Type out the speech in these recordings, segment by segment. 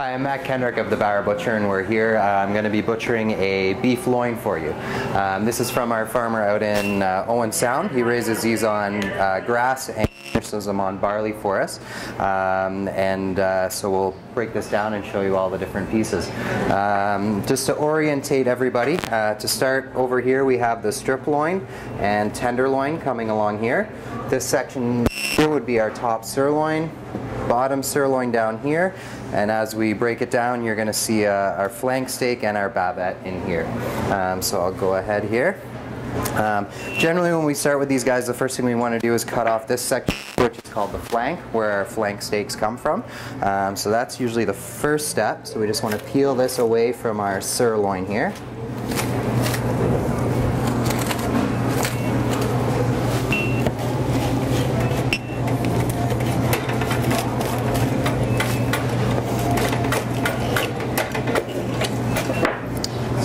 Hi, I'm Matt Kendrick of the Bauer Butcher, and we're here. I'm going to be butchering a beef loin for you. This is from our farmer out in Owen Sound. He raises these on grass and finishes them on barley for us. So we'll break this down and show you all the different pieces. Just to orientate everybody, to start over here we have the strip loin and tenderloin coming along here. This section here would be our top sirloin, bottom sirloin down here, and as we break it down you're going to see our flank steak and our bavette in here. So I'll go ahead here. Generally when we start with these guys, the first thing we want to do is cut off this section, which is called the flank, where our flank steaks come from. So that's usually the first step. So we just want to peel this away from our sirloin here.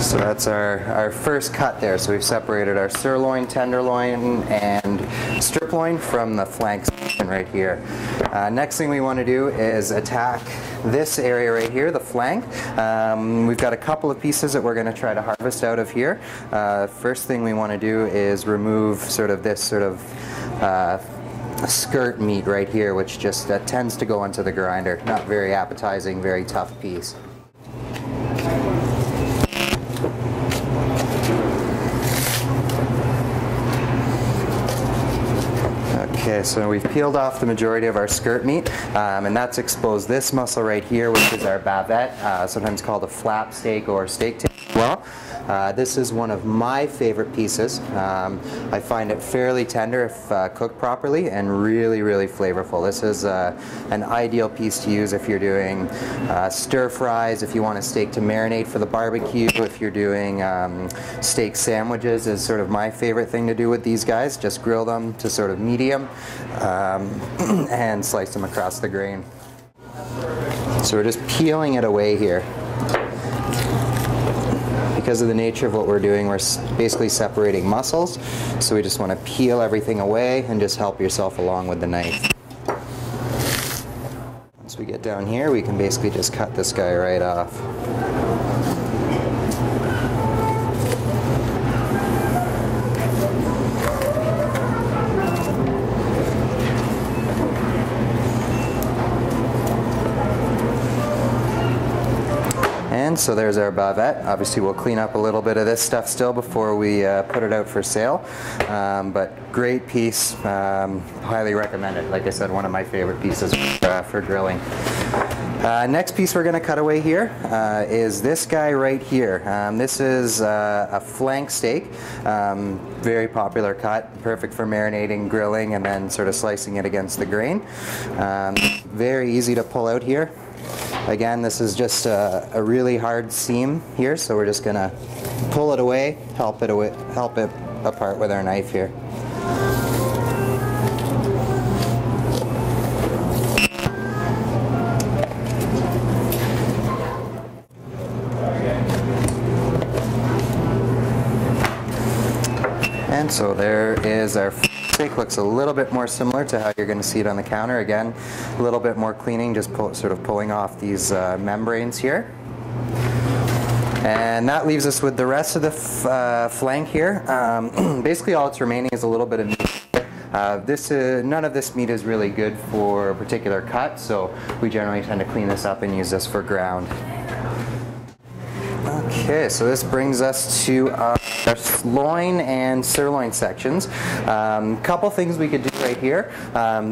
So that's our first cut there. So we've separated our sirloin, tenderloin, and strip loin from the flank section right here. Next thing we want to do is attack this area right here, the flank. We've got a couple of pieces that we're going to try to harvest out of here. First thing we want to do is remove this skirt meat right here, which just tends to go into the grinder. Not very appetizing, very tough piece. Okay, so we've peeled off the majority of our skirt meat, and that's exposed this muscle right here, which is our bavette, sometimes called a flap steak or steak tail as well. This is one of my favorite pieces. I find it fairly tender if cooked properly and really, really flavorful. This is an ideal piece to use if you're doing stir fries, if you want a steak to marinate for the barbecue, if you're doing steak sandwiches is sort of my favorite thing to do with these guys. Just grill them to sort of medium and slice them across the grain. So we're just peeling it away here. Because of the nature of what we're doing, we're basically separating muscles, so we just want to peel everything away and just help yourself along with the knife. Once we get down here, we can basically just cut this guy right off. And so there's our bavette. Obviously we'll clean up a little bit of this stuff still before we put it out for sale, but great piece, highly recommend it. Like I said, one of my favorite pieces for grilling. Next piece we're going to cut away here is this guy right here. This is a flank steak, very popular cut, perfect for marinating, grilling, and then sort of slicing it against the grain. Very easy to pull out here. Again, this is just a really hard seam here, so we're just going to pull it away, help it apart with our knife here. And so there is our steak. Looks a little bit more similar to how you're going to see it on the counter. Again, a little bit more cleaning, just sort of pulling off these membranes here. And that leaves us with the rest of the flank here. Basically all that's remaining is a little bit of meat. None of this meat is really good for a particular cut, so we generally tend to clean this up and use this for ground. Okay, so this brings us to our loin and sirloin sections. Couple things we could do right here.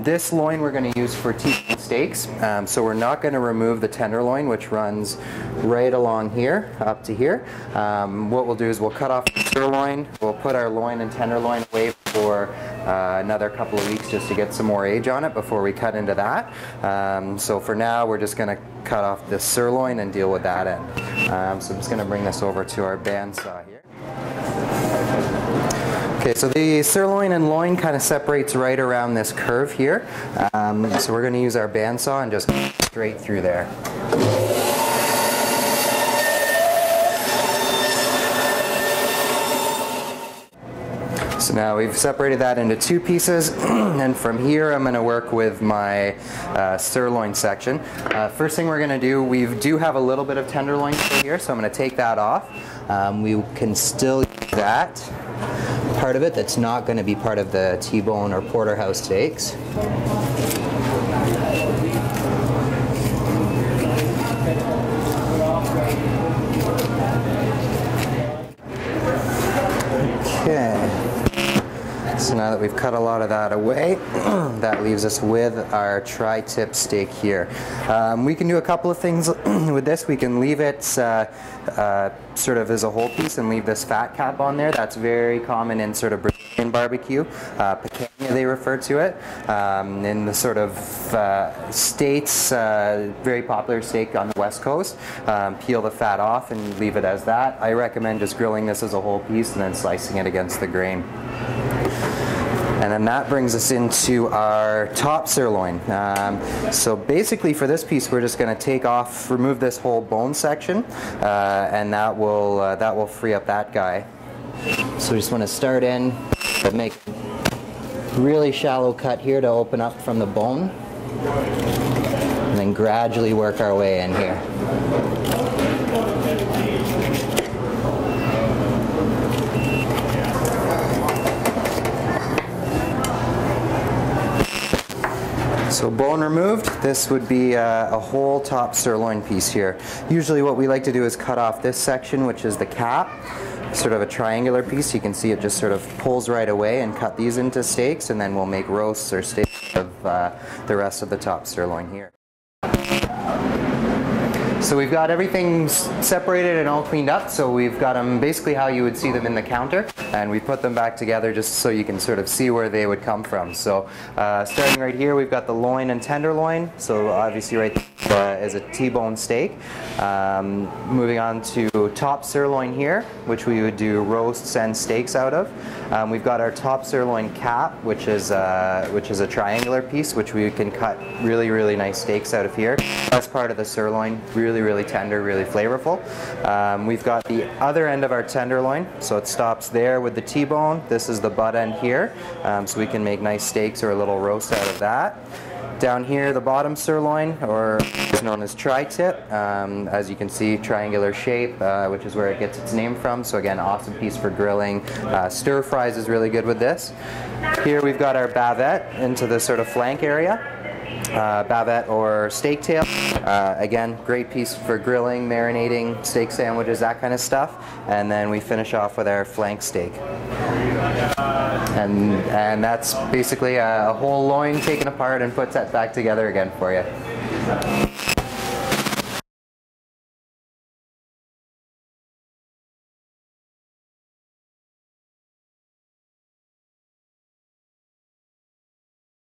This loin we're going to use for T-bone steaks, so we're not going to remove the tenderloin, which runs right along here, up to here. What we'll do is we'll cut off the sirloin, we'll put our loin and tenderloin away for another couple of weeks just to get some more age on it before we cut into that. So for now we're just going to cut off this sirloin and deal with that end. So I'm just going to bring this over to our bandsaw here. Okay, so the sirloin and loin kind of separates right around this curve here. So we're going to use our bandsaw and just cut straight through there. So now we've separated that into 2 pieces, and from here I'm going to work with my sirloin section. First thing we're going to do, we do have a little bit of tenderloin still here, so I'm going to take that off. We can still use that part of it that's not going to be part of the T-bone or porterhouse steaks. Okay. So now that we've cut a lot of that away, that leaves us with our tri-tip steak here. We can do a couple of things with this. We can leave it sort of as a whole piece and leave this fat cap on there. That's very common in sort of Brazilian barbecue. Picanha, they refer to it. In the sort of States, very popular steak on the West Coast. Peel the fat off and leave it as that. I recommend just grilling this as a whole piece and then slicing it against the grain. And then that brings us into our top sirloin. So basically for this piece we're just going to remove this whole bone section, and that will free up that guy. So we just want to start in, make a really shallow cut here to open up from the bone, and then gradually work our way in here. So bone removed, this would be a whole top sirloin piece here. Usually what we like to do is cut off this section, which is the cap, sort of a triangular piece. You can see it just sort of pulls right away, and cut these into steaks, and then we'll make roasts or steaks of the rest of the top sirloin here. So we've got everything separated and all cleaned up, so we've got them basically how you would see them in the counter, and we put them back together just so you can sort of see where they would come from. So starting right here, we've got the loin and tenderloin, so obviously right there is a T-bone steak. Moving on to top sirloin here, which we would do roasts and steaks out of. We've got our top sirloin cap, which is a triangular piece, which we can cut really nice steaks out of here. That's part of the sirloin, really tender, really flavorful. We've got the other end of our tenderloin, so it stops there with the T-bone. This is the butt end here, so we can make nice steaks or a little roast out of that. Down here, the bottom sirloin, or is known as tri-tip. As you can see, triangular shape, which is where it gets its name from. So again, awesome piece for grilling. Stir fries is really good with this. Here we've got our bavette into the sort of flank area. Bavette or steak tail. Again, great piece for grilling, marinating, steak sandwiches, that kind of stuff. And then we finish off with our flank steak. And that's basically a whole loin taken apart and put that back together again for you.